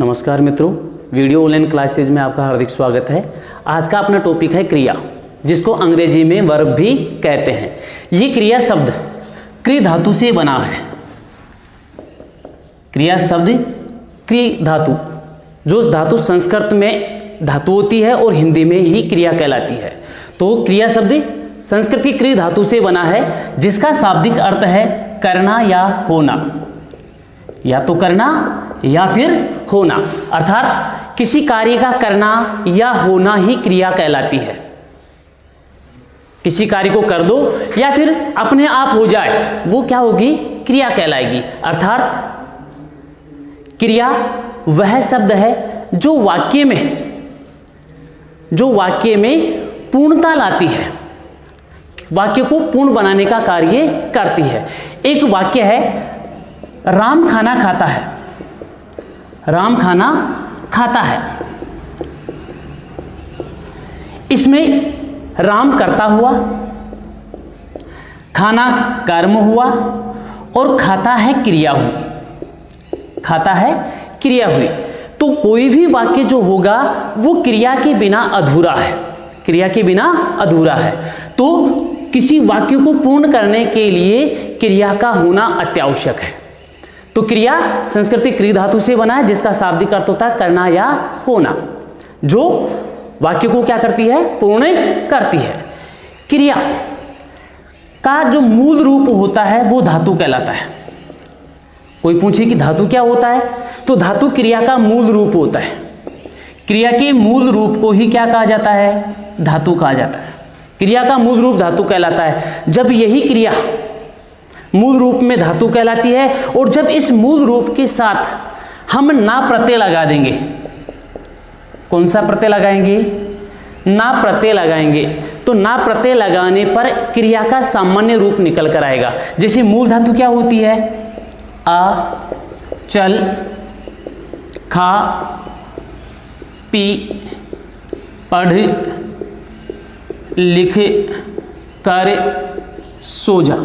नमस्कार मित्रों, video online classes में आपका हार्दिक स्वागत है। आज का अपना टॉपिक है क्रिया, जिसको अंग्रेजी में वर्ब भी कहते हैं। ये क्रिया शब्द क्रि धातु से बना है। क्रिया शब्द क्रि धातु, जो धातु संस्कृत में धातु होती है और हिंदी में ही क्रिया कहलाती है। तो क्रिया शब्द संस्कृत की क्रि धातु से बना है, जिसका शाब्दिक अर्थ है करना या होना, या तो करना या फिर होना। अर्थात किसी कार्य का करना या होना ही क्रिया कहलाती है। किसी कार्य को कर दो या फिर अपने आप हो जाए, वो क्या होगी? क्रिया कहलाएगी। अर्थात क्रिया वह शब्द है जो वाक्य में पूर्णता लाती है, वाक्य को पूर्ण बनाने का कार्य करती है। एक वाक्य है राम खाना खाता है। राम खाना खाता है, इसमें राम कर्ता हुआ, खाना कर्म हुआ और खाता है क्रिया हुई। खाता है क्रिया हुई। तो कोई भी वाक्य जो होगा वो क्रिया के बिना अधूरा है। क्रिया के बिना अधूरा है। तो किसी वाक्य को पूर्ण करने के लिए क्रिया का होना अत्यावश्यक है। तो क्रिया संस्कृत क्रि धातु से बना है, जिसका शाब्दिक अर्थ होता है करना या होना, जो वाक्य को क्या करती है? पूर्ण करती है। क्रिया का जो मूल रूप होता है वो धातु कहलाता है। कोई पूछे कि धातु क्या होता है, तो धातु क्रिया का मूल रूप होता है। क्रिया के मूल रूप को ही क्या कहा जाता है? धातु कहा जाता है। क्रिया का मूल रूप धातु कहलाता है। जब यही क्रिया मूल रूप में धातु कहलाती है, और जब इस मूल रूप के साथ हम ना प्रत्यय लगा देंगे, कौन सा प्रत्यय लगाएंगे? ना प्रत्यय लगाएंगे। तो ना प्रत्यय लगाने पर क्रिया का सामान्य रूप निकल कर आएगा। जैसे मूल धातु क्या होती है? आ, चल, खा, पी, पढ़, लिख, कर, सो जा।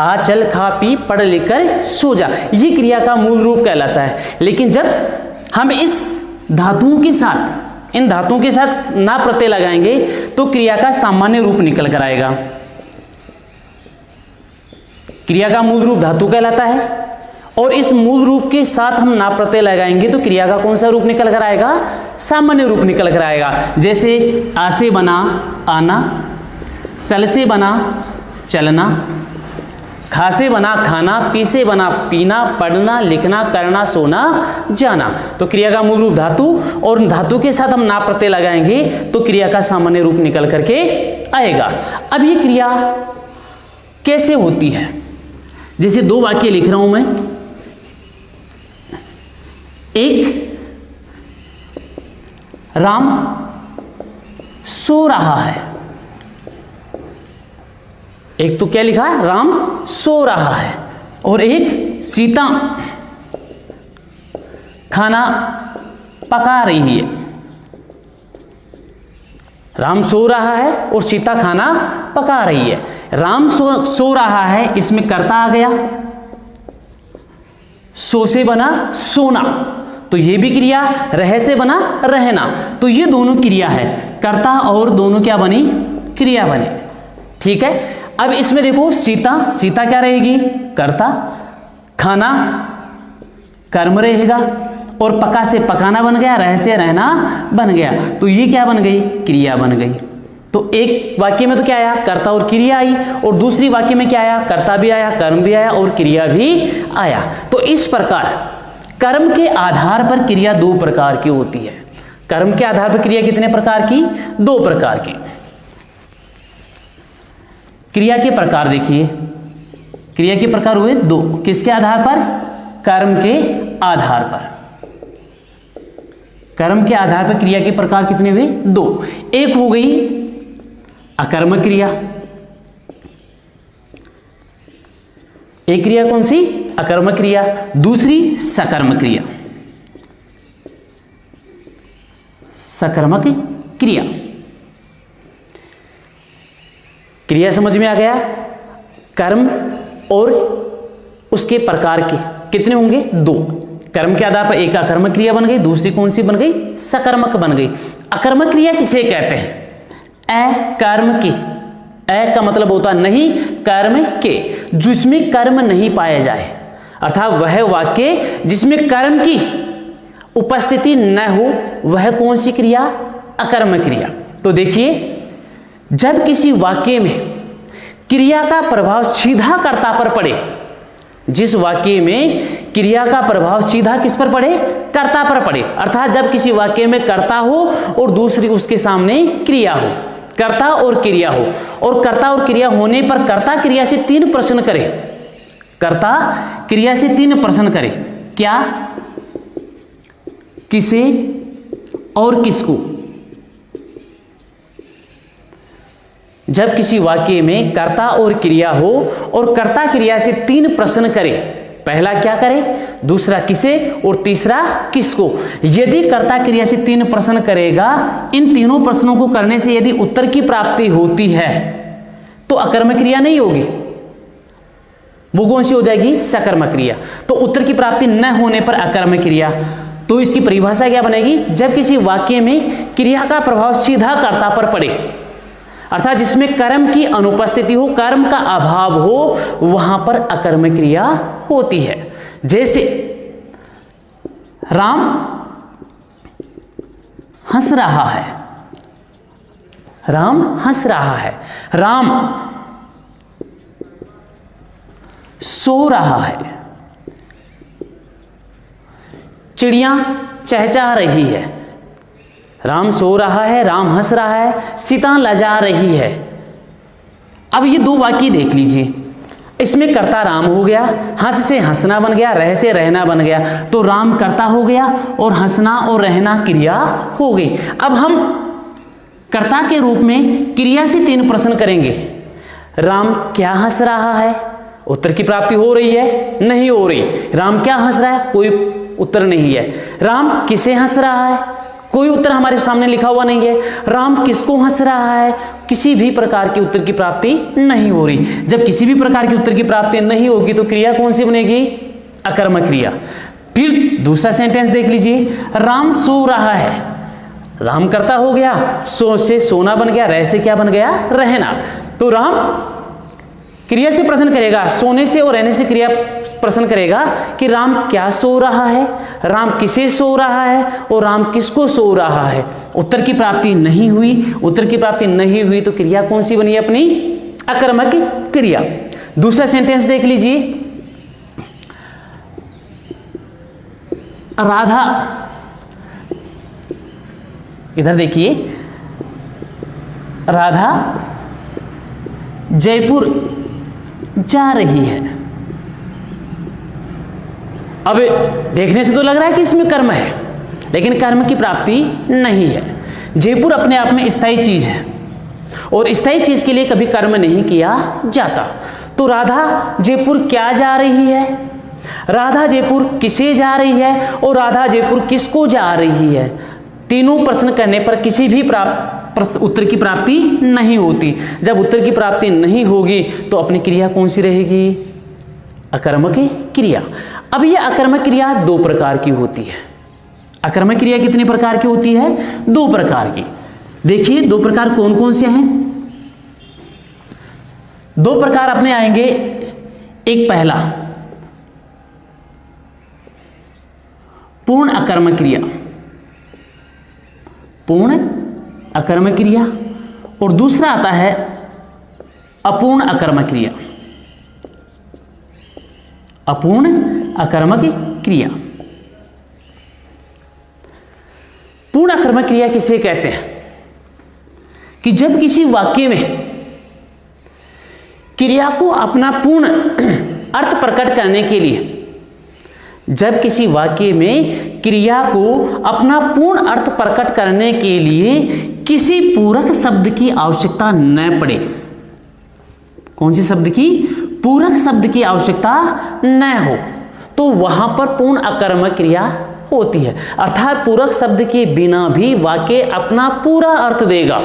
आ, चल, खा, पी, पढ़, लिख कर सो जा, ये क्रिया का मूल रूप कहलाता है। लेकिन जब हम इस धातुओं के साथ, इन धातुओं के साथ ना प्रत्यय लगाएंगे तो क्रिया का सामान्य रूप निकल कर आएगा। क्रिया का मूल रूप धातु कहलाता है, और इस मूल रूप के साथ हम ना प्रत्यय लगाएंगे तो क्रिया का कौन सा रूप निकल कर आएगा? सामान्य रूप निकल कर आएगा। जैसे आ से बना आना, चल से बना चलना, खा से बना खाना, पी से बना पीना, पढ़ना, लिखना, करना, सोना, जाना। तो क्रिया का मूल रूप धातु, और धातु के साथ हम ना प्रत्यय लगाएंगे तो क्रिया का सामान्य रूप निकल करके आएगा। अब ये क्रिया कैसे होती है? जैसे दो वाक्य लिख रहा हूं मैं। एक, राम सो रहा है। एक तो क्या लिखा है? राम सो रहा है। और एक, सीता खाना पका रही है। राम सो रहा है और सीता खाना पका रही है। राम सो रहा है, इसमें कर्ता आ गया, सो से बना सोना, तो ये भी क्रिया। रह से बना रहना, तो ये दोनों क्रिया है। कर्ता और दोनों क्या बनी? क्रिया बने। ठीक है। अब इसमें देखो, सीता, सीता क्या रहेगी? कर्ता, खाना कर्म रहेगा, और पका से पकाना बन गया, रह से रहना बन गया, तो ये क्या बन गई? क्रिया बन गई। तो एक वाक्य में तो क्या आया? कर्ता और क्रिया आई, और दूसरी वाक्य में क्या आया? कर्ता भी आया, कर्म भी आया और क्रिया भी आया। तो इस प्रकार कर्म के आधार पर क्रिया दो प्रकार की होती है। कर्म के आधार पर क्रिया कितने प्रकार की? दो प्रकार की। क्रिया के प्रकार देखिए, क्रिया के प्रकार हुए दो। किसके आधार पर? कर्म के आधार पर। कर्म के आधार पर क्रिया के प्रकार कितने हुए? दो। एक हो गई अकर्मक क्रिया। एक क्रिया कौन सी? अकर्मक क्रिया। दूसरी सकर्मक क्रिया। सकर्मक क्रिया। क्रिया समझ में आ गया? कर्म और उसके प्रकार के कितने होंगे? 2। कर्म के आधार पर एक अकर्मक क्रिया बन गई, दूसरी कौन सी बन गई? सकर्मक बन गई। अकर्मक क्रिया किसे कहते हैं? अकर्म की। अ का मतलब होता नहीं, कर्म के, जिसमें कर्म नहीं पाया जाए, अर्थात वह वाक्य जिसमें कर्म की उपस्थिति न हो, वह कौन सी क्रिया? अकर्मक क्रिया। तो देखिए, जब किसी वाक्य में क्रिया का प्रभाव सीधा कर्ता पर पड़े, जिस वाक्य में क्रिया का प्रभाव सीधा किस पर पड़े? कर्ता पर पड़े, अर्थात जब किसी वाक्य में कर्ता हो और दूसरी उसके सामने क्रिया हो, कर्ता और क्रिया हो, और कर्ता और क्रिया होने पर कर्ता क्रिया से 3 प्रश्न करे, कर्ता क्रिया से 3 प्रश्न करे। क्या? किसे और किसको? जब किसी वाक्य में कर्ता और क्रिया हो और कर्ता क्रिया से 3 प्रश्न करे, पहला क्या करे, दूसरा किसे और तीसरा किसको। यदि कर्ता क्रिया से 3 प्रश्न करेगा, इन तीनों प्रश्नों को करने से यदि उत्तर की प्राप्ति होती है तो अकर्मक क्रिया नहीं होगी, वो कौन सी हो जाएगी? सकर्मक क्रिया। तो उत्तर की प्राप्ति न होने पर अकर्मक क्रिया। तो इसकी परिभाषा क्या बनेगी? जब किसी वाक्य में क्रिया का प्रभाव सीधा कर्ता पर पड़े, अर्थात जिसमें कर्म की अनुपस्थिति हो, कर्म का अभाव हो, वहां पर अकर्मक क्रिया होती है। जैसे राम हंस रहा है, राम हंस रहा है, राम सो रहा है, चिड़िया चहचहा रही है। राम सो रहा है, राम हंस रहा है, सीता लजा रही है। अब ये 2 वाक्य देख लीजिए, इसमें कर्ता राम हो गया, हंस से हंसना बन गया, रह से रहना बन गया, तो राम कर्ता हो गया और हंसना और रहना क्रिया हो गई। अब हम कर्ता के रूप में क्रिया से 3 प्रश्न करेंगे। राम क्या हंस रहा है? उत्तर की प्राप्ति हो रही है? नहीं हो रही। राम क्या हंस रहा है? कोई उत्तर नहीं है। राम किसे हंस रहा है? कोई उत्तर हमारे सामने लिखा हुआ नहीं है। राम किसको हंस रहा है? किसी भी प्रकार की उत्तर की प्राप्ति नहीं हो रही। जब किसी भी प्रकार की उत्तर की प्राप्ति नहीं होगी तो क्रिया कौन सी बनेगी? अकर्मक क्रिया। फिर दूसरा सेंटेंस देख लीजिए, राम सो रहा है, राम कर्ता हो गया, सो से सोना बन गया, रह से क्या बन गया? रहना। तो राम क्रिया से प्रश्न करेगा, सोने से और रहने से क्रिया प्रश्न करेगा कि राम क्या सो रहा है, राम किसे सो रहा है और राम किसको सो रहा है। उत्तर की प्राप्ति नहीं हुई। उत्तर की प्राप्ति नहीं हुई तो क्रिया कौन सी बनी? अपनी अकर्मक क्रिया। दूसरा सेंटेंस देख लीजिए, राधा, इधर देखिए, राधा जयपुर जा रही है। अब देखने से तो लग रहा है कि इसमें कर्म है, लेकिन कर्म की प्राप्ति नहीं है। जयपुर अपने आप में स्थायी चीज है और स्थायी चीज के लिए कभी कर्म नहीं किया जाता। तो राधा जयपुर क्या जा रही है, राधा जयपुर किसे जा रही है और राधा जयपुर किसको जा रही है। तीनों प्रश्न करने पर किसी भी उत्तर की प्राप्ति नहीं होती। जब उत्तर की प्राप्ति नहीं होगी तो अपनी क्रिया कौन सी रहेगी? अकर्मक क्रिया। अब यह अकर्मक क्रिया 2 प्रकार की होती है। अकर्मक क्रिया कितने प्रकार की होती है? 2 प्रकार की। देखिए 2 प्रकार कौन कौन से हैं? 2 प्रकार अपने आएंगे। एक पहला पूर्ण अकर्मक क्रिया, पूर्ण अकर्मक क्रिया, और दूसरा आता है अपूर्ण अकर्मक क्रिया। अपूर्ण अकर्मक क्रिया। पूर्ण अकर्मक क्रिया किसे कहते हैं? कि जब किसी वाक्य में क्रिया को अपना पूर्ण अर्थ प्रकट करने के लिए, जब किसी वाक्य में क्रिया को अपना पूर्ण अर्थ प्रकट करने के लिए किसी पूरक शब्द की आवश्यकता न पड़े। कौन सी शब्द की? पूरक शब्द की आवश्यकता न हो, तो वहां पर पूर्ण अकर्मक क्रिया होती है। अर्थात पूरक शब्द के बिना भी वाक्य अपना पूरा अर्थ देगा।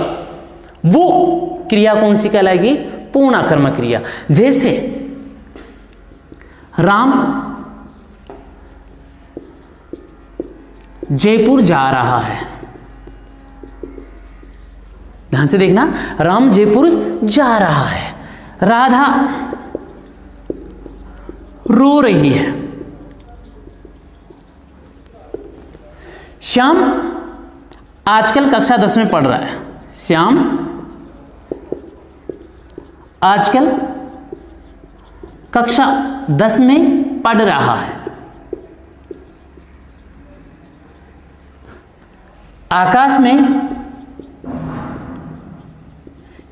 वो क्रिया कौन सी कहलाएगी? पूर्ण अकर्मक क्रिया। जैसे राम जयपुर जा रहा है। ध्यान से देखना, राम जयपुर जा रहा है। राधा रो रही है। श्याम आजकल कक्षा 10 में पढ़ रहा है। श्याम आजकल कक्षा 10 में पढ़ रहा है। आकाश में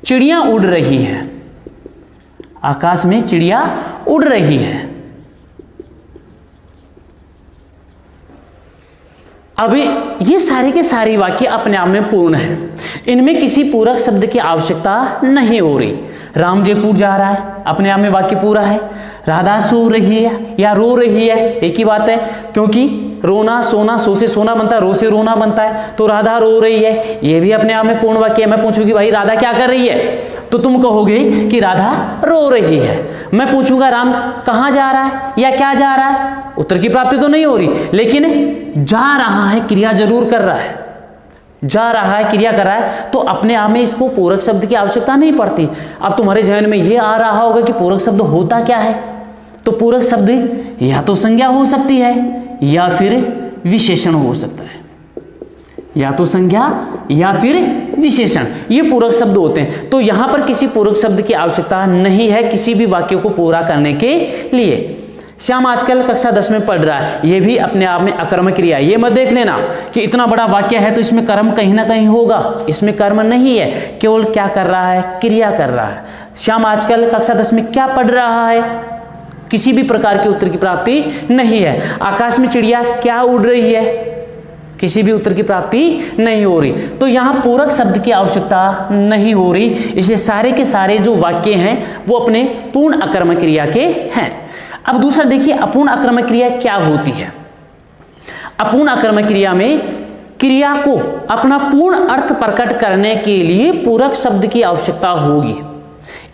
चिड़िया उड़ रही है। आकाश में चिड़िया उड़ रही है। अभी ये सारे के सारे वाक्य अपने आप में पूर्ण हैं। इनमें किसी पूरक शब्द की आवश्यकता नहीं हो रही। राम जयपुर जा रहा है, अपने आप में वाक्य पूरा है। राधा सो रही है या रो रही है, एक ही बात है, क्योंकि रोना सोना, सो से सोना बनता है, रो से रोना बनता है। तो राधा रो रही है, ये भी अपने आप में पूर्ण वाक्य है। मैं पूछूंगी भाई राधा क्या कर रही है, तो तुम कहोगे कि राधा रो रही है। मैं पूछूंगा राम कहां जा रहा है या क्या जा रहा है, उत्तर की प्राप्ति तो नहीं हो रही, लेकिन जा रहा है क्रिया जरूर कर रहा है। जा रहा है क्रिया कर रहा है, तो अपने आप में इसको पूरक शब्द की आवश्यकता नहीं पड़ती। अब तुम्हारे जहन में यह आ रहा होगा कि पूरक शब्द होता क्या है, तो पूरक शब्द या तो संज्ञा हो सकती है या फिर विशेषण हो सकता है। या तो संज्ञा या फिर विशेषण, ये पूरक शब्द होते हैं। तो यहां पर किसी पूरक शब्द की आवश्यकता नहीं है किसी भी वाक्य को पूरा करने के लिए। श्याम आजकल कक्षा 10 में पढ़ रहा है, यह भी अपने आप में अकर्मक क्रिया है। ये मत देख लेना कि इतना बड़ा वाक्य है तो इसमें कर्म कहीं ना कहीं होगा, इसमें कर्म नहीं है, केवल क्या कर रहा है, क्रिया कर रहा है। श्याम आजकल कक्षा 10 में क्या पढ़ रहा है, किसी भी प्रकार के उत्तर की प्राप्ति नहीं है। आकाश में चिड़िया क्या उड़ रही है, किसी भी उत्तर की प्राप्ति नहीं हो रही। तो यहां पूरक शब्द की आवश्यकता नहीं हो रही, इसलिए सारे के सारे जो वाक्य हैं वो अपने पूर्ण अकर्मक क्रिया के हैं। अब दूसरा देखिए, अपूर्ण अकर्मक क्रिया क्या होती है। अपूर्ण अकर्मक क्रिया में क्रिया को अपना पूर्ण अर्थ प्रकट करने के लिए पूरक शब्द की आवश्यकता होगी।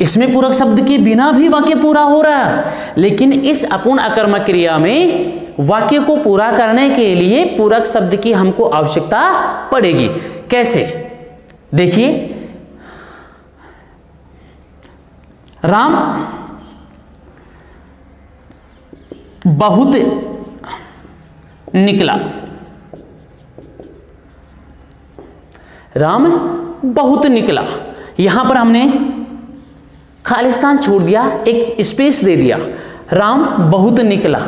इसमें पूरक शब्द के बिना भी वाक्य पूरा हो रहा है, लेकिन इस अपूर्ण अकर्मक क्रिया में वाक्य को पूरा करने के लिए पूरक शब्द की हमको आवश्यकता पड़ेगी। कैसे, देखिए, राम बहुत निकला। राम बहुत निकला, यहां पर हमने खालिस्तान छोड़ दिया, एक स्पेस दे दिया। राम बहुत निकला।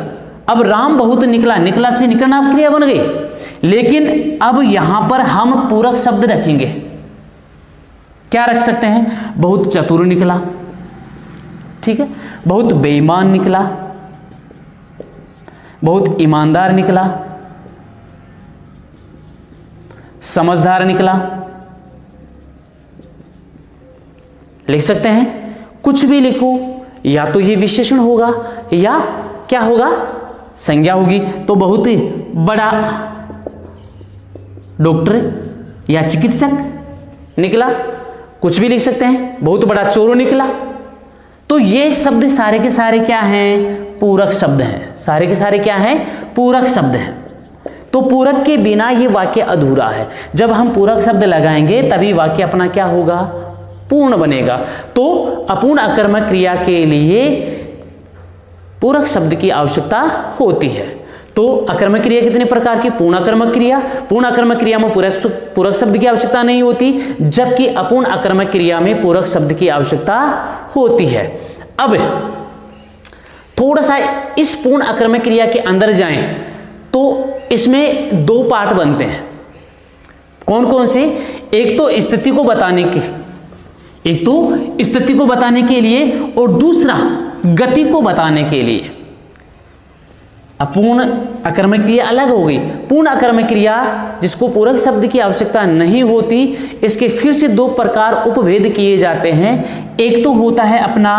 अब राम बहुत निकला, निकला से निकलना क्रिया बन गई, लेकिन अब यहां पर हम पूरक शब्द रखेंगे। क्या रख सकते हैं, बहुत चतुर निकला, ठीक है, बहुत बेईमान निकला, बहुत ईमानदार निकला, समझदार निकला, लिख सकते हैं। कुछ भी लिखो, या तो ये विशेषण होगा या क्या होगा, संज्ञा होगी। तो बहुत बड़ा डॉक्टर या चिकित्सक निकला, कुछ भी लिख सकते हैं। बहुत बड़ा चोर निकला। तो ये शब्द सारे के सारे क्या हैं, पूरक शब्द हैं। सारे के सारे क्या हैं, पूरक शब्द हैं। तो पूरक के बिना ये वाक्य अधूरा है। जब हम पूरक शब्द लगाएंगे तभी वाक्य अपना क्या होगा, पूर्ण बनेगा। तो अपूर्ण अकर्मक क्रिया के लिए पूरक शब्द की आवश्यकता होती है। तो अकर्मक क्रिया कितने प्रकार की, पूर्ण अकर्मक क्रिया। पूर्ण अकर्मक क्रिया में पूरक शब्द की आवश्यकता नहीं होती, जबकि अपूर्ण अकर्मक क्रिया में पूरक शब्द की आवश्यकता होती है। अब थोड़ा सा इस पूर्ण अकर्मक क्रिया के अंदर जाएं तो इसमें दो पार्ट बनते हैं। कौन कौन से, एक तो स्थिति को बताने के, एक तो स्थिति को बताने के लिए, और दूसरा गति को बताने के लिए। अपूर्ण अकर्मक क्रिया अलग हो गई। पूर्ण अकर्मक क्रिया जिसको पूरक शब्द की आवश्यकता नहीं होती, इसके फिर से दो प्रकार उपभेद किए जाते हैं। एक तो होता है अपना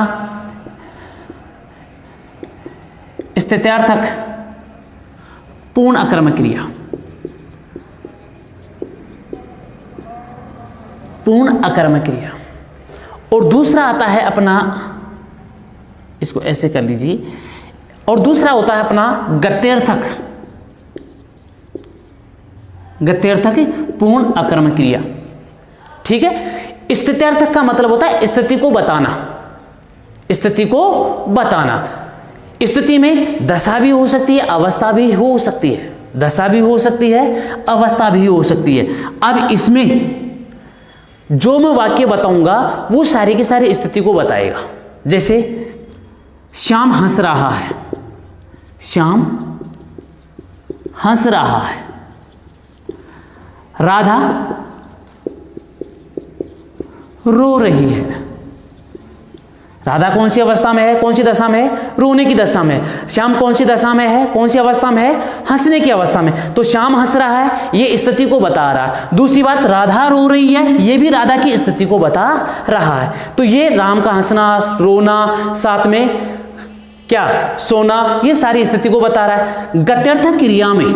स्थित्यार्थक पूर्ण अकर्मक क्रिया, पूर्ण अकर्मक क्रिया, और दूसरा आता है अपना, इसको ऐसे कर लीजिए, और दूसरा होता है अपना गत्यर्थक गत्यर्थक पूर्ण अकर्मक क्रिया। ठीक है। स्थित्यर्थक का मतलब होता है स्थिति को बताना, स्थिति को बताना। स्थिति में दशा भी हो सकती है, अवस्था भी हो सकती है, दशा भी हो सकती है, अवस्था भी हो सकती है। अब इसमें जो मैं वाक्य बताऊंगा वो सारी की सारी स्थिति को बताएगा। जैसे श्याम हंस रहा है, श्याम हंस रहा है, राधा रो रही है। राधा कौन सी अवस्था में है, कौन सी दशा में है, रोने की दशा में। श्याम कौन सी दशा में है, कौन सी अवस्था में है, हंसने की अवस्था में। तो श्याम हंस रहा है, ये स्थिति को बता रहा है। दूसरी बात, राधा रो रही है, ये भी राधा की स्थिति को बता रहा है। तो ये राम का हंसना, रोना, साथ में क्या सोना, ये सारी स्थिति को बता रहा है। गत्यर्थक क्रिया में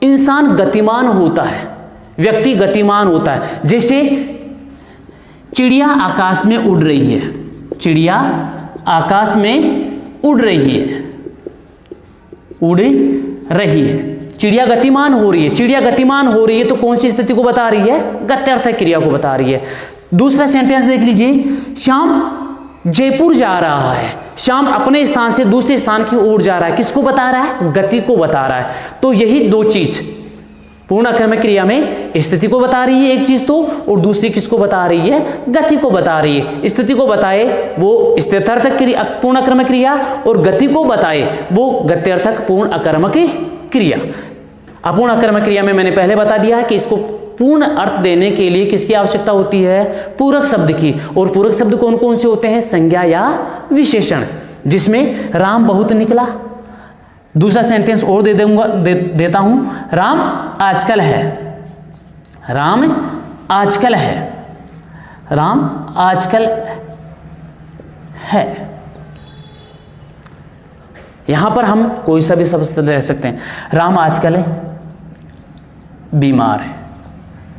इंसान गतिमान होता है, व्यक्ति गतिमान होता है। जैसे चिड़िया आकाश में उड़ रही है, चिड़िया आकाश में उड़ रही है, उड़ रही है, चिड़िया गतिमान हो रही है। चिड़िया गतिमान हो रही है तो कौन सी स्थिति को बता रही है, गत्यर्थक क्रिया को बता रही है। दूसरा सेंटेंस देख लीजिए, श्याम जयपुर जा रहा है, श्याम अपने स्थान से दूसरे स्थान की ओर जा रहा है, किसको बता रहा है, गति को बता रहा है। तो यही दो चीज पूर्ण अकर्मक क्रिया में स्थिति को बता रही है एक चीज तो, और दूसरी किसको बता रही है, गति को बता रही है। स्थिति को बताए वो स्थित्यर्थक क्रिया पूर्ण अकर्मक क्रिया, और गति को बताए वो गत्यर्थक पूर्ण अकर्मक क्रिया। अपूर्ण अकर्मक क्रिया में मैंने पहले बता दिया है कि इसको पूर्ण अर्थ देने के लिए किसकी आवश्यकता होती है, पूरक शब्द की। और पूरक शब्द कौन कौन से होते हैं, संज्ञा या विशेषण। जिसमें राम बहुत निकला, दूसरा सेंटेंस और देता हूं, राम आजकल है, राम आजकल है, राम आजकल है। यहां पर हम कोई सा भी शब्द ले सकते हैं। राम आजकल बीमार है,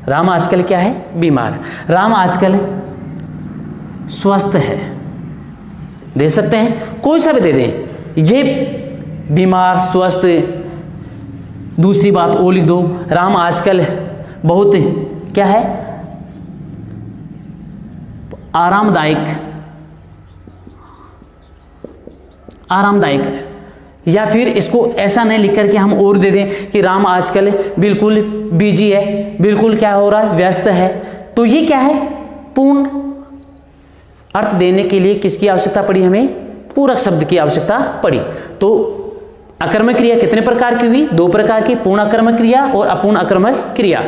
राम आजकल क्या है, बीमार है। राम आजकल स्वस्थ है, दे सकते हैं, कोई सा भी दे दें। ये बीमार, स्वस्थ, दूसरी बात ओ लिख दो, राम आजकल बहुत क्या है, आरामदायक, आरामदायक है। या फिर इसको ऐसा नहीं लिख करके हम और दे दें कि राम आजकल बिल्कुल बिजी है, बिल्कुल क्या हो रहा है, व्यस्त है। तो ये क्या है, पूर्ण अर्थ देने के लिए किसकी आवश्यकता पड़ी, हमें पूरक शब्द की आवश्यकता पड़ी। तो अकर्मक क्रिया कितने प्रकार की हुई, दो प्रकार की, पूर्ण अकर्मक क्रिया और अपूर्ण अकर्मक क्रिया।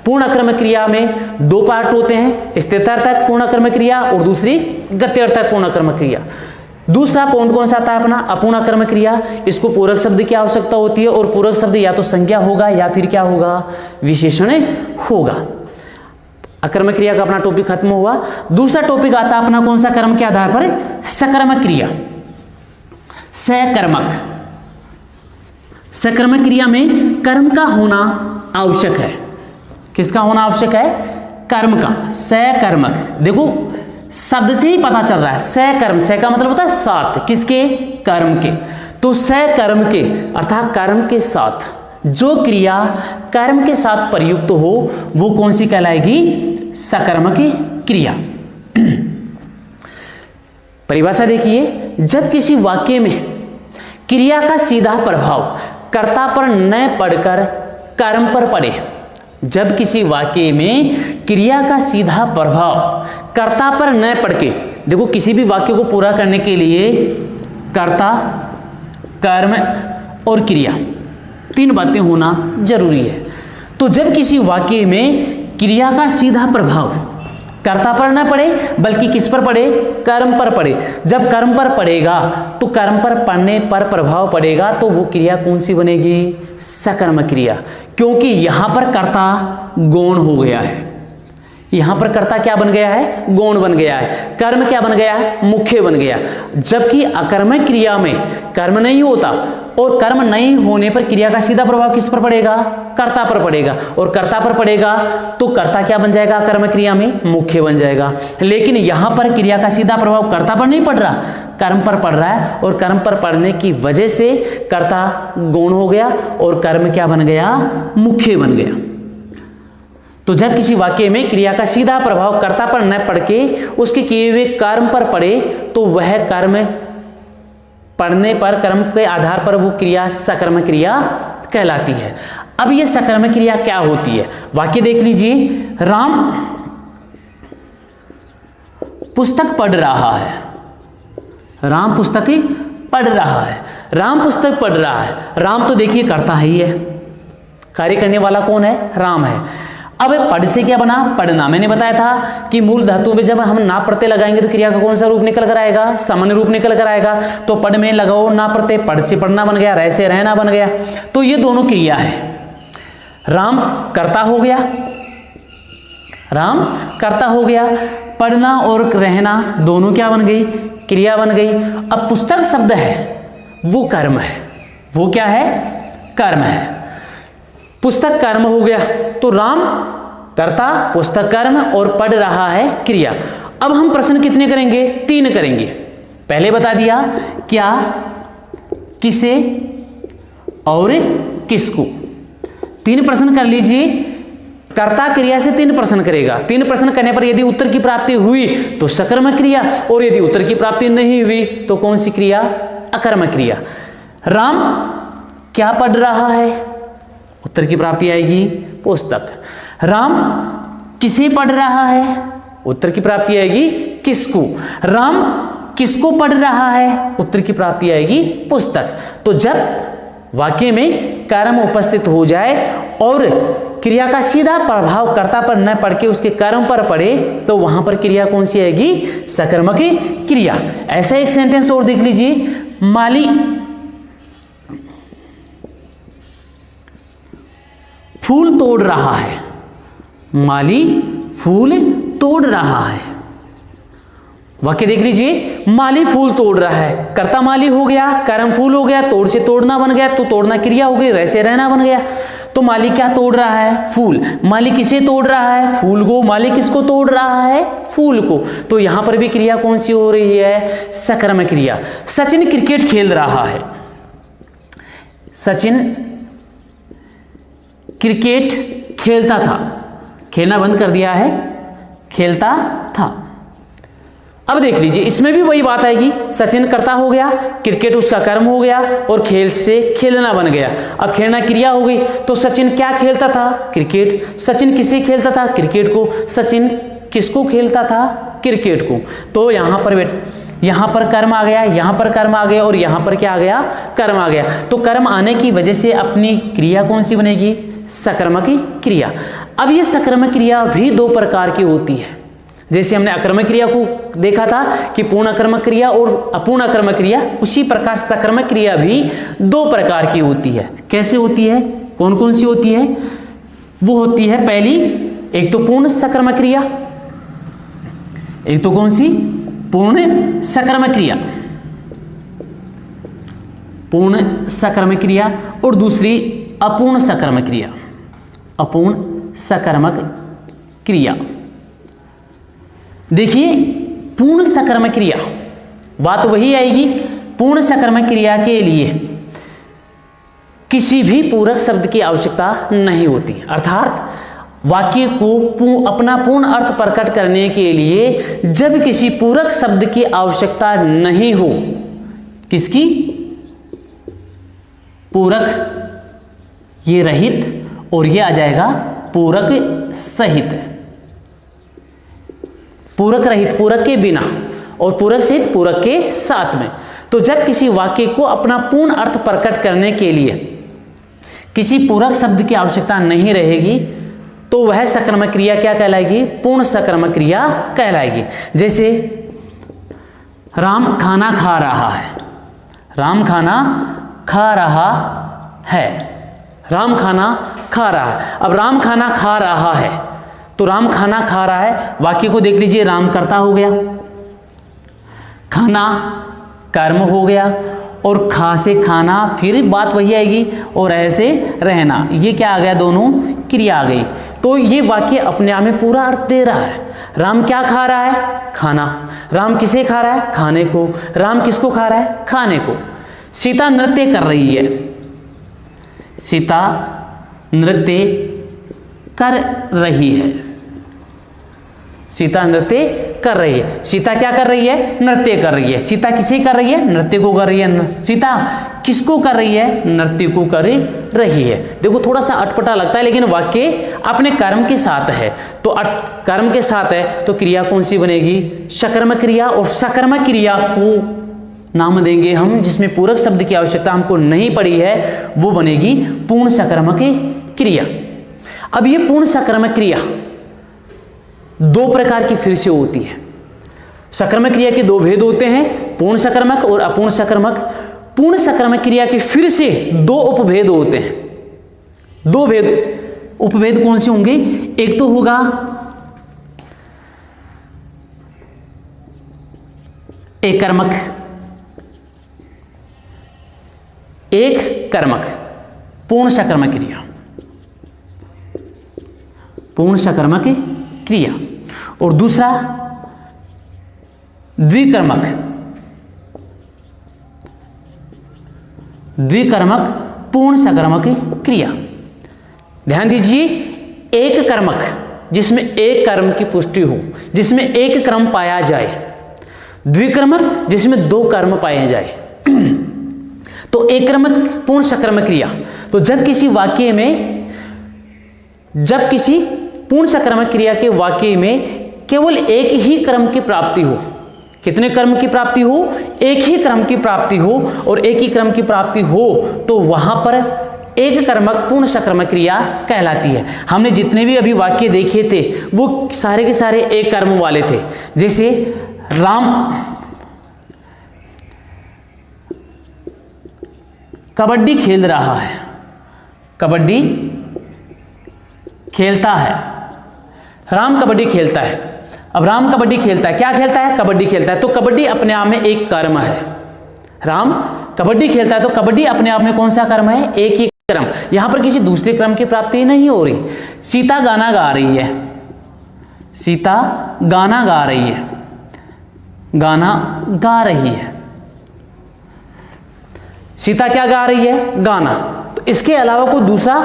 पूर्ण अकर्मक क्रिया में दो पार्ट होते हैं, स्थित्यर्थक पूर्ण अकर्मक क्रिया और दूसरी गत्यर्थक पूर्ण अकर्मक क्रिया। दूसरा पॉइंट कौन सा आता है अपना, अपूर्ण अकर्मक क्रिया। इसको पूरक शब्द की आवश्यकता होती है, और पूरक शब्द या तो संज्ञा होगा या फिर क्या होगा, विशेषण होगा। अकर्मक क्रिया का अपना टॉपिक खत्म हुआ। दूसरा टॉपिक आता है अपना कौन सा, कर्म के आधार पर सकर्मक क्रिया। सकर्मक, सकर्मक क्रिया में कर्म का होना आवश्यक है। किसका होना आवश्यक है, कर्म का। सकर्मक, देखो शब्द से ही पता चल रहा है, सकर्म, स का मतलब होता है साथ, किसके, कर्म के। तो सकर्म के अर्थात कर्म के साथ जो क्रिया कर्म के साथ प्रयुक्त हो वो कौन सी कहलाएगी, सकर्मक क्रिया। परिभाषा देखिए, जब किसी वाक्य में क्रिया का सीधा प्रभाव कर्ता पर न पड़कर कर्म पर पड़े, जब किसी वाक्य में क्रिया का सीधा प्रभाव कर्ता पर न पड़ के, देखो किसी भी वाक्य को पूरा करने के लिए कर्ता, कर्म और क्रिया तीन बातें होना जरूरी है। तो जब किसी वाक्य में क्रिया का सीधा प्रभाव कर्ता पर न पड़े बल्कि किस पर पड़े, कर्म पर पड़े, जब कर्म पर पड़ेगा तो कर्म पर पड़ने पर प्रभाव पड़ेगा तो वो क्रिया कौन सी बनेगी, सकर्मक क्रिया। क्योंकि यहां पर कर्ता गौण हो गया है, यहां पर कर्ता क्या बन गया है, गौण बन गया है, कर्म क्या बन गया है, मुख्य बन गया। जबकि अकर्मक क्रिया में कर्म नहीं होता, और कर्म नहीं होने पर क्रिया का सीधा प्रभाव किस पर पड़ेगा, कर्ता पर पड़ेगा, और कर्ता पर पड़ेगा तो कर्ता क्या बन जाएगा, अकर्मक क्रिया में मुख्य बन जाएगा। लेकिन यहां पर क्रिया का सीधा प्रभाव कर्ता पर नहीं पड़ रहा, कर्म पर पड़ रहा है, और कर्म पर पड़ने की वजह से कर्ता गौण हो गया और कर्म क्या बन गया, मुख्य बन गया। तो जब किसी वाक्य में क्रिया का सीधा प्रभाव कर्ता पर न पड़ के उसके किए हुए कर्म पर पड़े तो वह कर्म पढ़ने पर, कर्म के आधार पर वो क्रिया सकर्मक क्रिया कहलाती है। अब ये सकर्मक क्रिया क्या होती है? वाक्य देख लीजिए, राम पुस्तक पढ़ रहा है। राम पुस्तक पढ़ रहा है, राम पुस्तक पढ़ रहा है। राम तो देखिए कर्ता ही है, कार्य करने वाला कौन है? राम है। अब पढ़ से क्या बना? पढ़ना। मैंने बताया था कि मूल धातु में जब हम ना प्रत्यय लगाएंगे तो क्रिया का कौन सा रूप निकल कर आएगा? सामान्य रूप निकल कर आएगा। तो पढ़ में लगाओ ना प्रत्यय, पढ़ से पढ़ना बन गया, रह से रहना बन गया। तो ये दोनों क्रिया है। राम कर्ता हो गया, राम कर्ता हो गया, पढ़ना और रहना दोनों क्या बन गई? क्रिया बन गई। अब पुस्तक शब्द है वो कर्म है, वो क्या है? कर्म है। पुस्तक कर्म हो गया, तो राम कर्ता, पुस्तक कर्म और पढ़ रहा है क्रिया। अब हम प्रश्न कितने करेंगे? 3 करेंगे। पहले बता दिया क्या, किसे और किसको। 3 प्रश्न कर लीजिए। कर्ता क्रिया से 3 प्रश्न करेगा। 3 प्रश्न करने पर यदि उत्तर की प्राप्ति हुई तो सकर्मक क्रिया, और यदि उत्तर की प्राप्ति नहीं हुई तो कौन सी क्रिया? अकर्मक क्रिया। राम क्या पढ़ रहा है? उत्तर की प्राप्ति आएगी पुस्तक। राम किसे पढ़ रहा है? उत्तर की प्राप्ति आएगी किसको। राम किसको पढ़ रहा है? उत्तर की प्राप्ति आएगी पुस्तक। तो जब वाक्य में कर्म उपस्थित हो जाए और क्रिया का सीधा प्रभाव कर्ता पर न पड़ के उसके कर्म पर पड़े तो वहां पर क्रिया कौन सी आएगी? सकर्मक क्रिया। ऐसा एक सेंटेंस और देख लीजिए, माली फूल तोड़ रहा है। माली फूल तोड़ रहा है। वाक्य देख लीजिए, माली फूल तोड़ रहा है, कर्ता माली हो गया, कर्म फूल हो गया, तोड़ से तोड़ना बन गया, तो तोड़ना क्रिया हो गई, रह से रहना बन गया। तो माली क्या तोड़ रहा है? फूल। माली किसे तोड़ रहा है? फूल को। माली किसको तोड़ रहा है? फूल को। तो यहां पर भी क्रिया कौन सी हो रही है? सकर्मक क्रिया। सचिन क्रिकेट खेल रहा है। सचिन क्रिकेट खेलता था, खेलना बंद कर दिया है, खेलता था। अब देख लीजिए, इसमें भी वही बात आएगी। सचिन कर्ता हो गया, क्रिकेट उसका कर्म हो गया और खेल से खेलना बन गया। अब खेलना क्रिया हो गई, तो सचिन क्या खेलता था? क्रिकेट। सचिन किसे खेलता था? क्रिकेट को। सचिन किसको खेलता था? क्रिकेट को। तो यहां पर कर्म आ गया, यहां पर कर्म आ गया और यहां पर क्या आ गया? कर्म आ गया। तो कर्म आने की वजह से अपनी क्रिया कौन सी बनेगी? सकर्मक क्रिया। अब ये सकर्मक क्रिया भी 2 प्रकार की होती है। जैसे हमने अकर्मक क्रिया को देखा था कि पूर्ण अकर्मक क्रिया और अपूर्ण अकर्मक क्रिया, उसी प्रकार सकर्मक क्रिया भी 2 प्रकार की होती है। कैसे होती है? कौन कौन सी होती है? वो होती है पहली, एक तो पूर्ण सकर्मक क्रिया, एक तो कौन सी? पूर्ण सकर्मक क्रिया, पूर्ण सकर्मक क्रिया, और दूसरी अपूर्ण सकर्मक क्रिया। अपूर्ण सकर्मक क्रिया। देखिए, पूर्ण सकर्मक क्रिया, बात वही आएगी। पूर्ण सकर्मक क्रिया के लिए किसी भी पूरक शब्द की आवश्यकता नहीं होती, अर्थात वाक्य को अपना पूर्ण अर्थ प्रकट करने के लिए जब किसी पूरक शब्द की आवश्यकता नहीं हो, किसकी? पूरक, ये रहित और ये आ जाएगा पूरक सहित। पूरक रहित पूरक के बिना और पूरक सहित पूरक के साथ में। तो जब किसी वाक्य को अपना पूर्ण अर्थ प्रकट करने के लिए किसी पूरक शब्द की आवश्यकता नहीं रहेगी तो वह सकर्मक क्रिया क्या कहलाएगी? पूर्ण सकर्मक क्रिया कहलाएगी। जैसे राम खाना खा रहा है। राम खाना खा रहा है। राम खाना खा रहा है। अब राम खाना खा रहा है, तो राम खाना खा रहा है, वाक्य को देख लीजिए, राम कर्ता हो गया, खाना कर्म हो गया, और खा से खाना, फिर बात वही आएगी, और ऐसे रहना, ये क्या आ गया? दोनों क्रिया आ गई। तो ये वाक्य अपने आप में पूरा अर्थ दे रहा है। राम क्या खा रहा है? खाना। राम किसे खा रहा है? खाने को। राम किसको खा रहा है? खाने को। सीता नृत्य कर रही है। सीता नृत्य कर रही है। सीता नृत्य कर रही है। सीता क्या कर रही है? नृत्य कर रही है। सीता किसे कर रही है? नृत्य को कर रही है। सीता किसको कर रही है? नृत्य को कर रही है। देखो थोड़ा सा अटपटा लगता है, लेकिन वाक्य अपने कर्म के साथ है। तो कर्म के साथ है तो क्रिया कौन सी बनेगी? सकर्मक क्रिया। और सकर्मक क्रिया को नाम देंगे हम, जिसमें पूरक शब्द की आवश्यकता हमको नहीं पड़ी है, वो बनेगी पूर्ण सकर्मक क्रिया। अब ये पूर्ण सकर्मक क्रिया दो प्रकार की फिर से होती है। सकर्मक क्रिया के दो भेद होते हैं, पूर्ण सकर्मक और अपूर्ण सकर्मक। पूर्ण सकर्मक क्रिया के फिर से दो उपभेद होते हैं। दो भेद, उपभेद कौन से होंगे? एक तो होगा एक कर्मक, एक कर्मक, पूर्ण सकर्मक क्रिया, पूर्ण सकर्मक क्रिया। और दूसरा द्विकर्मक, द्विकर्मक पूर्ण सकर्मक क्रिया। ध्यान दीजिए, एक कर्मक जिसमें एक कर्म की पुष्टि हो, जिसमें एक कर्म पाया जाए। द्विकर्मक जिसमें दो कर्म पाए जाए। तो एक कर्मक पूर्ण सकर्मक क्रिया। तो जब किसी वाक्य में, जब किसी पूर्ण सकर्मक क्रिया के वाक्य में केवल एक ही कर्म की प्राप्ति हो, कितने कर्म की प्राप्ति हो? एक ही कर्म की प्राप्ति हो, और एक ही कर्म की प्राप्ति हो तो वहां पर एक कर्मक पूर्ण सकर्मक क्रिया कहलाती है। हमने जितने भी अभी वाक्य देखे थे वो सारे के सारे एक कर्म वाले थे। जैसे राम कबड्डी खेल रहा है, कबड्डी खेलता है। राम कबड्डी खेलता है। अब राम कबड्डी खेलता है, क्या खेलता है? कबड्डी खेलता है। तो कबड्डी अपने आप में एक कर्म है। राम कबड्डी खेलता है तो कबड्डी अपने आप में कौन सा कर्म है? एक ही कर्म। यहां पर किसी दूसरे कर्म की प्राप्ति नहीं हो रही। सीता गाना गा रही है, सीता गाना गा रही है, गाना गा रही है। सीता क्या गा रही है? गाना। तो इसके अलावा कोई दूसरा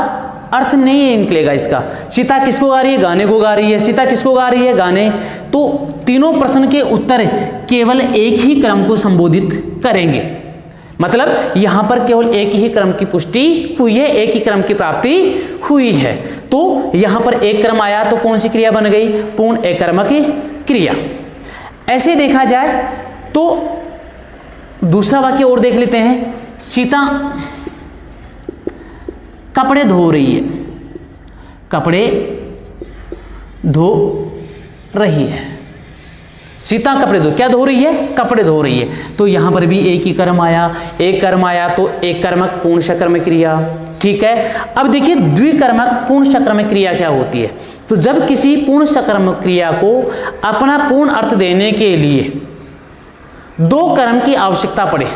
अर्थ नहीं निकलेगा इसका। सीता किसको गा रही है? गाने को गा रही है। सीता किसको गा रही है? गाने। तो तीनों प्रश्न के उत्तर केवल एक ही क्रम को संबोधित करेंगे। मतलब यहां पर केवल एक ही क्रम की पुष्टि हुई है, एक ही क्रम की प्राप्ति हुई है। तो यहां पर एक क्रम आया तो कौन सी क्रिया बन गई? पूर्ण एकर्मक क्रिया। ऐसे देखा जाए तो दूसरा वाक्य और देख लेते हैं। सीता कपड़े धो रही है, कपड़े धो रही है। सीता कपड़े धो, क्या धो रही है? कपड़े धो रही है। तो यहां पर भी एक ही कर्म आया, एक कर्म आया तो एक कर्मक पूर्ण सकर्मक क्रिया। ठीक है। अब देखिए द्विकर्मक पूर्ण सकर्मक क्रिया क्या होती है। तो जब किसी पूर्ण सकर्मक क्रिया को अपना पूर्ण अर्थ देने के लिए दो कर्म की आवश्यकता पड़े,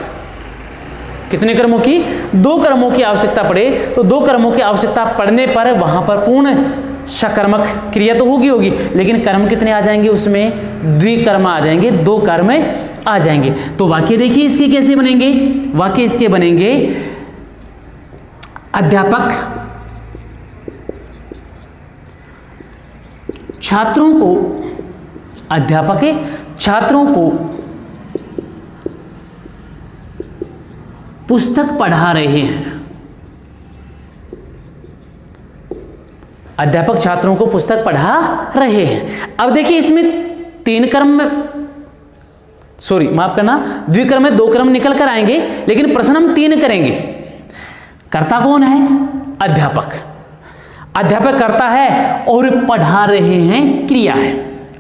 कितने कर्मों की? दो कर्मों की आवश्यकता पड़े, तो दो कर्मों की आवश्यकता पड़ने पर वहां पर पूर्ण सकर्मक क्रिया तो होगी, लेकिन कर्म कितने आ जाएंगे? उसमें द्विकर्म आ जाएंगे, दो कर्म आ जाएंगे। तो वाक्य देखिए इसके कैसे बनेंगे। वाक्य इसके बनेंगे, अध्यापक छात्रों को, अध्यापक छात्रों को पुस्तक पढ़ा रहे हैं। अध्यापक छात्रों को पुस्तक पढ़ा रहे हैं। अब देखिए इसमें तीन कर्म में, सॉरी माफ करना, द्विकर्म में दो कर्म निकल कर आएंगे, लेकिन प्रश्न हम तीन करेंगे। कर्ता कौन है? अध्यापक। अध्यापक कर्ता है और पढ़ा रहे हैं क्रिया है।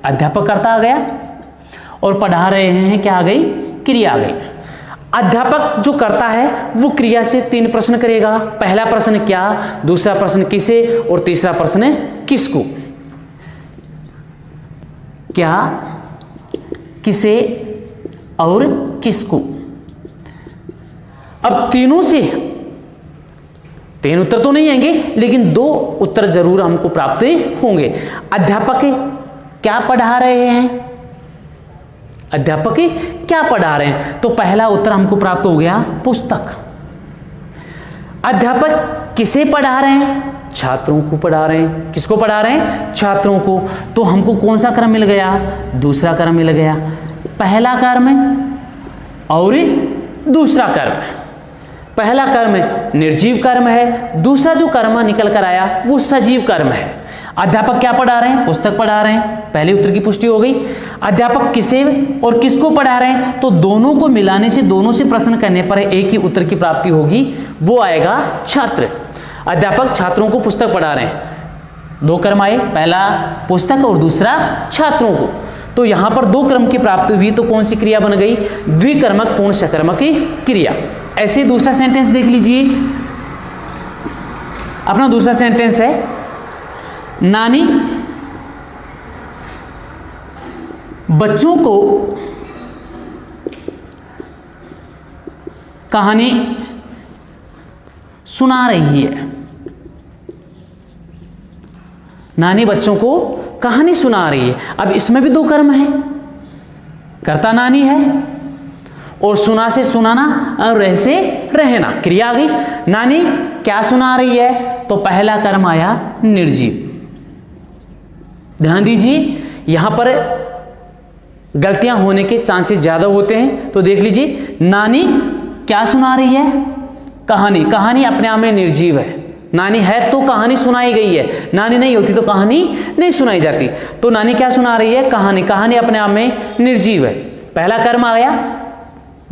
अध्यापक कर्ता आ गया और पढ़ा रहे हैं क्या आ गई? क्रिया आ गई। अध्यापक जो करता है वो क्रिया से तीन प्रश्न करेगा। पहला प्रश्न क्या, दूसरा प्रश्न किसे, और तीसरा प्रश्न किसको। क्या, किसे और किसको। अब तीनों से तीन उत्तर तो नहीं आएंगे, लेकिन दो उत्तर जरूर हमको प्राप्त होंगे। अध्यापक क्या पढ़ा रहे हैं? अध्यापक क्या पढ़ा रहे हैं? तो पहला उत्तर हमको प्राप्त हो गया पुस्तक। अध्यापक किसे पढ़ा रहे हैं? छात्रों को पढ़ा रहे हैं। किसको पढ़ा रहे हैं? छात्रों को। तो हमको कौन सा कर्म मिल गया? दूसरा कर्म मिल गया। पहला कर्म और दूसरा कर्म। पहला कर्म निर्जीव कर्म है, दूसरा जो कर्म निकल कर आया वो सजीव कर्म है। अध्यापक क्या पढ़ा रहे हैं? पुस्तक पढ़ा रहे हैं। पहले उत्तर की पुष्टि हो गई। अध्यापक किसे और किसको पढ़ा रहे हैं? तो दोनों को मिलाने से, दोनों से प्रश्न करने पर एक ही उत्तर की प्राप्ति होगी, वो आएगा छात्र। अध्यापक छात्रों को पुस्तक पढ़ा रहे हैं। दो कर्म आए, पहला पुस्तक और दूसरा छात्रों को। तो यहां पर दो कर्म की प्राप्ति हुई, तो कौन सी क्रिया बन गई? द्विकर्मक पूर्ण सकर्मक की क्रिया। ऐसे दूसरा सेंटेंस देख लीजिए। अपना दूसरा सेंटेंस है, नानी बच्चों को कहानी सुना रही है। नानी बच्चों को कहानी सुना रही है। अब इसमें भी दो कर्म है, कर्ता नानी है और सुना से सुनाना और रह से रहना, क्रिया आ गई। नानी क्या सुना रही है? तो पहला कर्म आया निर्जीव। ध्यान दीजिए, यहां पर गलतियां होने के चांसेस ज्यादा होते हैं। तो देख लीजिए, नानी क्या सुना रही है? कहानी। कहानी अपने आप में निर्जीव है। नानी है तो कहानी सुनाई गई है, नानी नहीं होती तो कहानी नहीं सुनाई जाती। तो नानी क्या सुना रही है? कहानी। कहानी अपने आप में निर्जीव है। पहला कर्म आ गया।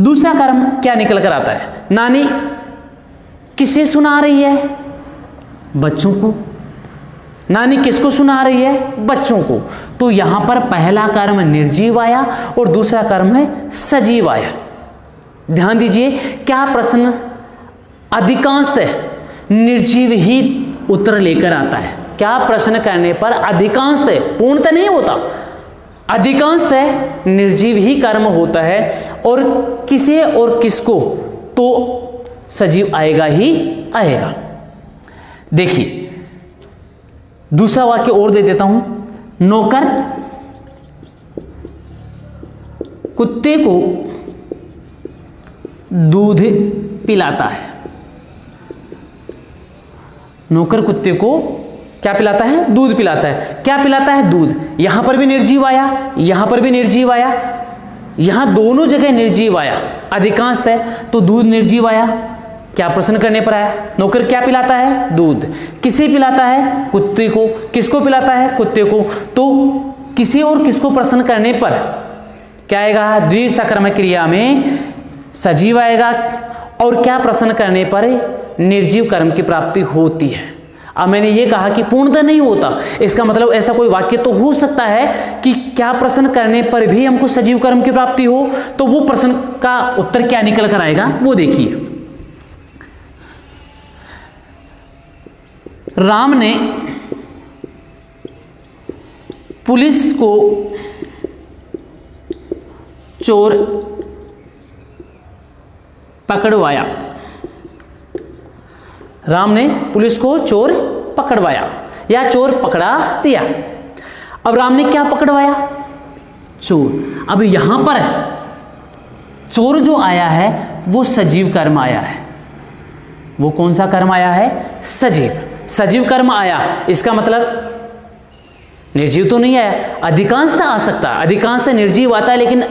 दूसरा कर्म क्या निकल कर आता है? नानी किसे सुना रही है? बच्चों को। नानी किसको सुना रही है? बच्चों को। तो यहां पर पहला कर्म निर्जीव आया और दूसरा कर्म है सजीव आया। ध्यान दीजिए, क्या प्रश्न अधिकांशतः निर्जीव ही उत्तर लेकर आता है। क्या प्रश्न करने पर अधिकांशतः, पूर्णतः नहीं होता, अधिकांशतः निर्जीव ही कर्म होता है और किसे और किसको तो सजीव आएगा ही आएगा। देखिए दूसरा वाक्य और दे देता हूं। नौकर कुत्ते को दूध पिलाता है। नौकर कुत्ते को क्या पिलाता है? दूध पिलाता है। क्या पिलाता है? दूध। यहां पर भी निर्जीव आया, यहां पर भी निर्जीव आया, यहां दोनों जगह निर्जीव आया। अधिकांशतः तो दूध निर्जीव आया। क्या प्रश्न करने पर आया? नौकर क्या पिलाता है? दूध। किसे पिलाता है? कुत्ते को। किसको पिलाता है? कुत्ते को। तो किसी और किसको प्रश्न करने पर क्या आएगा? द्विसकर्मक क्रिया में सजीव आएगा। और क्या प्रश्न करने पर निर्जीव कर्म की प्राप्ति होती है। अब मैंने ये कहा कि पूर्णतः नहीं होता, इसका मतलब ऐसा कोई वाक्य तो हो सकता है कि क्या प्रश्न करने पर भी हमको सजीव कर्म की प्राप्ति हो। तो वो प्रश्न का उत्तर क्या निकल कर आएगा वो देखिए। राम ने पुलिस को चोर पकड़वाया। राम ने पुलिस को चोर पकड़वाया या चोर पकड़ा दिया। अब राम ने क्या पकड़वाया? चोर। अब यहां पर चोर जो आया है वो सजीव कर्म आया है। वो कौन सा कर्म आया है? सजीव। सजीव कर्म आया, इसका मतलब निर्जीव तो नहीं आया। अधिकांशतः आ सकता है, अधिकांशतः निर्जीव आता है, लेकिन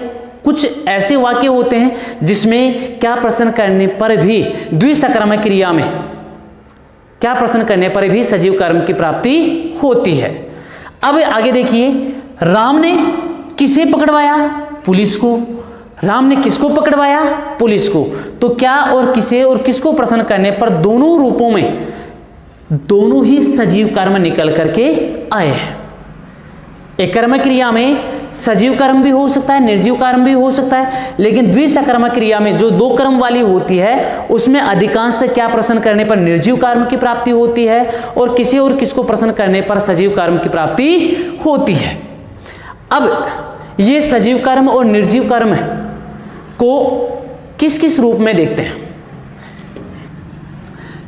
कुछ ऐसे वाक्य होते हैं जिसमें क्या प्रश्न करने पर भी द्विसकर्मक क्रिया में क्या प्रश्न करने पर भी सजीव कर्म की प्राप्ति होती है। अब आगे देखिए, राम ने किसे पकड़वाया? पुलिस को। राम ने किसको पकड़वाया? पुलिस को। तो क्या और किसे और किसको प्रश्न करने पर दोनों रूपों में दोनों ही सजीव कर्म निकल करके आए हैं। एक कर्म क्रिया में सजीव कर्म भी हो सकता है, निर्जीव कर्म भी हो सकता है, लेकिन द्विसकर्मक क्रिया में जो दो कर्म वाली होती है उसमें अधिकांशतः क्या प्रश्न करने पर निर्जीव कर्म की प्राप्ति होती है और किसी और किसको प्रश्न करने पर सजीव कर्म की प्राप्ति होती है। अब ये सजीव कर्म और निर्जीव कर्म को किस किस रूप में देखते हैं?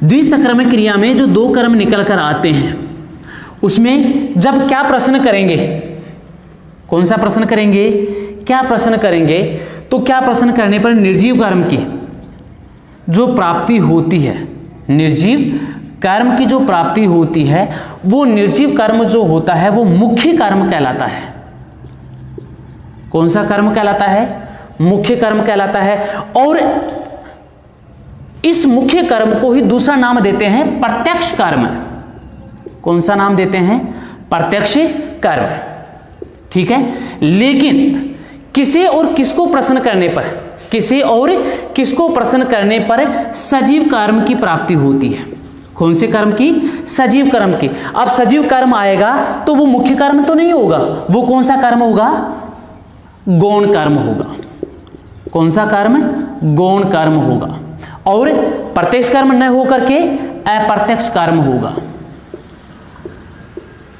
द्विसकर्मक क्रिया में जो दो कर्म निकल कर आते हैं उसमें जब क्या प्रश्न करेंगे, कौन सा प्रश्न करेंगे, क्या प्रश्न करेंगे, तो क्या प्रश्न करने पर निर्जीव कर्म की जो प्राप्ति होती है, निर्जीव कर्म की जो प्राप्ति होती है वो निर्जीव कर्म जो होता है वो मुख्य कर्म कहलाता है। कौन सा कर्म कहलाता है? मुख्य कर्म कहलाता है। और इस मुख्य कर्म को ही दूसरा नाम देते हैं प्रत्यक्ष कर्म। कौन सा नाम देते हैं? प्रत्यक्ष कर्म। ठीक है, लेकिन किसे और किसको प्रसन्न करने पर, किसे और किसको प्रसन्न करने पर सजीव कर्म की प्राप्ति होती है? कौन से कर्म की? सजीव कर्म की। अब सजीव कर्म आएगा तो वो मुख्य कर्म तो नहीं होगा, वो कौन सा कर्म होगा? गौण कर्म होगा। कौन सा कर्म? गौण कर्म होगा। और प्रत्यक्ष कर्म न होकर के अप्रत्यक्ष कर्म होगा,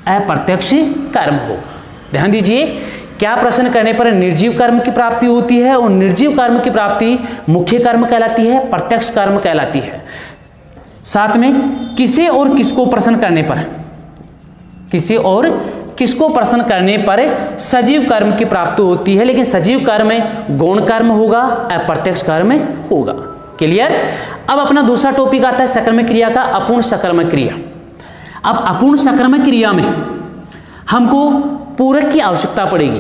अप्रत्यक्ष कर्म होगा। ध्यान दीजिए, क्या प्रसन्न करने पर निर्जीव कर्म की प्राप्ति होती है और निर्जीव कर्म की प्राप्ति मुख्य कर्म कहलाती है, प्रत्यक्ष कर्म कहलाती है। साथ में किसे और किसको प्रसन्न करने पर, किसे और किसको प्रसन्न करने पर सजीव कर्म की प्राप्ति होती है, लेकिन सजीव कर्म गौण कर्म होगा, अप्रत्यक्ष कर्म होगा। क्लियर? अब अपना दूसरा टॉपिक आता है सकर्मक क्रिया का, अपूर्ण सकर्मक क्रिया। अब अपूर्ण सकर्मक क्रिया में हमको पूरक की आवश्यकता पड़ेगी।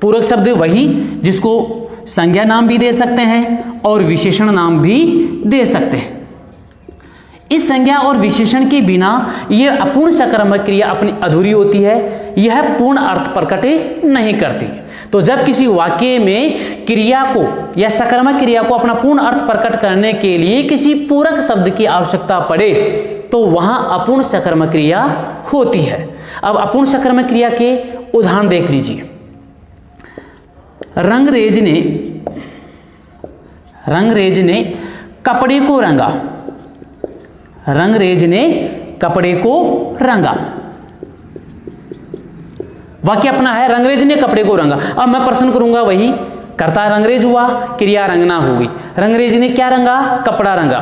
पूरक शब्द वही जिसको संज्ञा नाम भी दे सकते हैं और विशेषण नाम भी दे सकते हैं। इस संज्ञा और विशेषण के बिना यह अपूर्ण सकर्मक क्रिया अपनी अधूरी होती है, यह पूर्ण अर्थ प्रकट नहीं करती। तो जब किसी वाक्य में क्रिया को या सकर्मक क्रिया को अपना पूर्ण अर्थ प्रकट करने के लिए किसी पूरक शब्द की आवश्यकता पड़े तो वहां अपूर्ण सकर्मक क्रिया होती है। अब अपूर्ण सकर्मक क्रिया के उदाहरण देख लीजिए। रंगरेज ने कपड़े को रंगा। रंगरेज ने कपड़े को रंगा। वाक्य अपना है, रंगरेज ने कपड़े को रंगा। अब मैं प्रश्न करूंगा, वही कर्ता रंगरेज हुआ, क्रिया रंगना होगी। रंगरेज ने क्या रंगा? कपड़ा रंगा।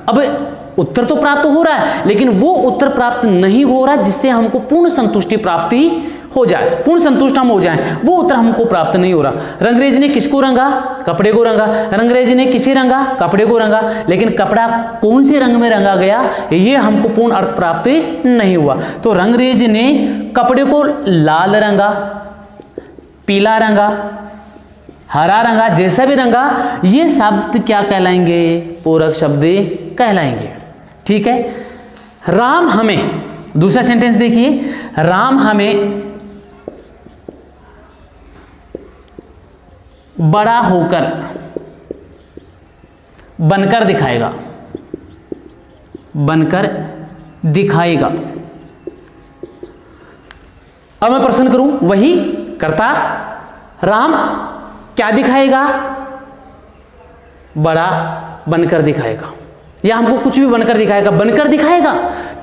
अब उत्तर तो प्राप्त हो रहा है, लेकिन वो उत्तर प्राप्त नहीं हो रहा जिससे हमको पूर्ण संतुष्टि प्राप्ति हो जाए, पूर्ण संतुष्ट हम हो जाएं, वो उत्तर हमको प्राप्त नहीं हो रहा। रंगरेज ने किसको रंगा? कपड़े को रंगा। रंगरेज ने किसे रंगा? कपड़े को रंगा। लेकिन कपड़ा कौन से रंग में रंगा गया, ये हमको पूर्ण अर्थ प्राप्त नहीं हुआ। तो रंगरेज ने कपड़े को लाल रंगा, पीला रंगा, हरा रंगा, जैसा भी रंगा, ये शब्द क्या कहलाएंगे? पूरक शब्द कहलाएंगे। ठीक है। राम हमें, दूसरा सेंटेंस देखिए, राम हमें बड़ा होकर बनकर दिखाएगा, बनकर दिखाएगा। अब मैं प्रश्न करूं, वही कर्ता राम क्या दिखाएगा? बड़ा बनकर दिखाएगा, या हमको कुछ भी बनकर दिखाएगा। बनकर दिखाएगा,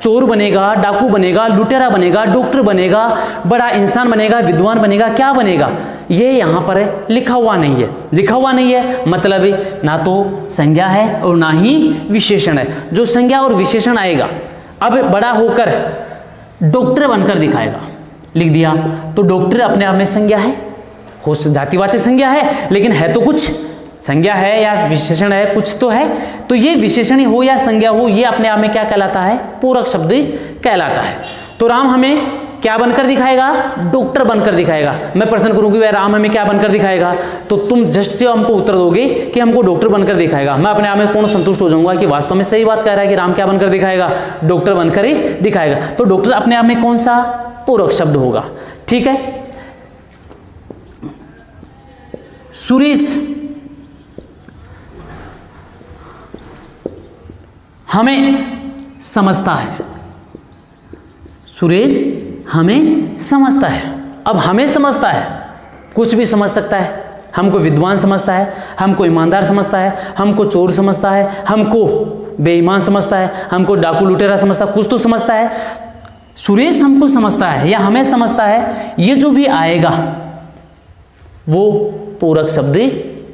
चोर बनेगा, डाकू बनेगा, लुटेरा बनेगा, डॉक्टर बनेगा, बड़ा इंसान बनेगा, विद्वान बनेगा, क्या बनेगा? ये यहां पर लिखा हुआ नहीं है। लिखा हुआ नहीं है मतलब ना तो संज्ञा है और ना ही विशेषण है। जो संज्ञा और विशेषण आएगा, अब बड़ा होकर डॉक्टर बनकर दिखाएगा लिख दिया, तो डॉक्टर अपने आप में संज्ञा है, हो जातिवाचक संज्ञा है, लेकिन है तो कुछ संज्ञा है या विशेषण है, कुछ तो है। तो ये विशेषण हो या संज्ञा हो, ये अपने आप में क्या कहलाता है? पूरक शब्द कहलाता है। तो राम हमें क्या बनकर दिखाएगा? डॉक्टर बनकर दिखाएगा। मैं प्रश्न करूंगी, वह राम हमें क्या बनकर दिखाएगा? तो तुम जस्ट से हमको उत्तर दोगे कि हमको डॉक्टर बनकर दिखाएगा। मैं अपने आप में पूर्ण संतुष्ट हो जाऊंगा कि वास्तव में सही बात कह रहा है कि राम क्या बनकर दिखाएगा? डॉक्टर बनकर ही दिखाएगा। तो डॉक्टर अपने आप में कौन सा पूरक शब्द होगा? ठीक है। सुरेश हमें समझता है। सुरेश हमें समझता है। अब हमें समझता है, कुछ भी समझ सकता है। हमको विद्वान समझता है, हमको ईमानदार समझता है, हमको चोर समझता है, हमको बेईमान समझता है, हमको डाकू लुटेरा समझता है, कुछ तो समझता है। सुरेश हमको समझता है या हमें समझता है, ये जो भी आएगा वो पूरक शब्द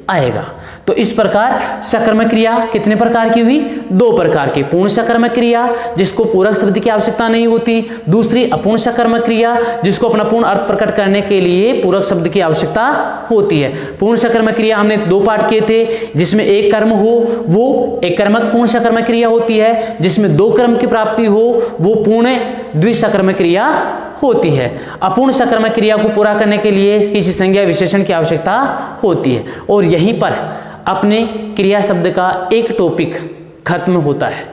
आएगा। तो इस प्रकार सकर्मक क्रिया कितने प्रकार की हुई? 2 प्रकार की। पूर्ण सकर्मक क्रिया जिसको पूरक शब्द की आवश्यकता नहीं होती, दूसरी अपूर्ण सकर्मक क्रिया जिसको अपना पूर्ण अर्थ प्रकट करने के लिए पूरक शब्द की आवश्यकता होती है। पूर्ण सकर्मक क्रिया हमने 2 पार्ट किए थे, जिसमें एक कर्म हो वो एक कर्मक पूर्ण सकर्मक क्रिया होती है, जिसमें 2 कर्म की प्राप्ति हो वो पूर्ण द्विसकर्मक क्रिया होती है। अपूर्ण सकर्मक क्रिया को पूरा करने के लिए किसी संज्ञा विशेषण की आवश्यकता होती है। और यहीं पर अपने क्रिया शब्द का एक टॉपिक खत्म होता है।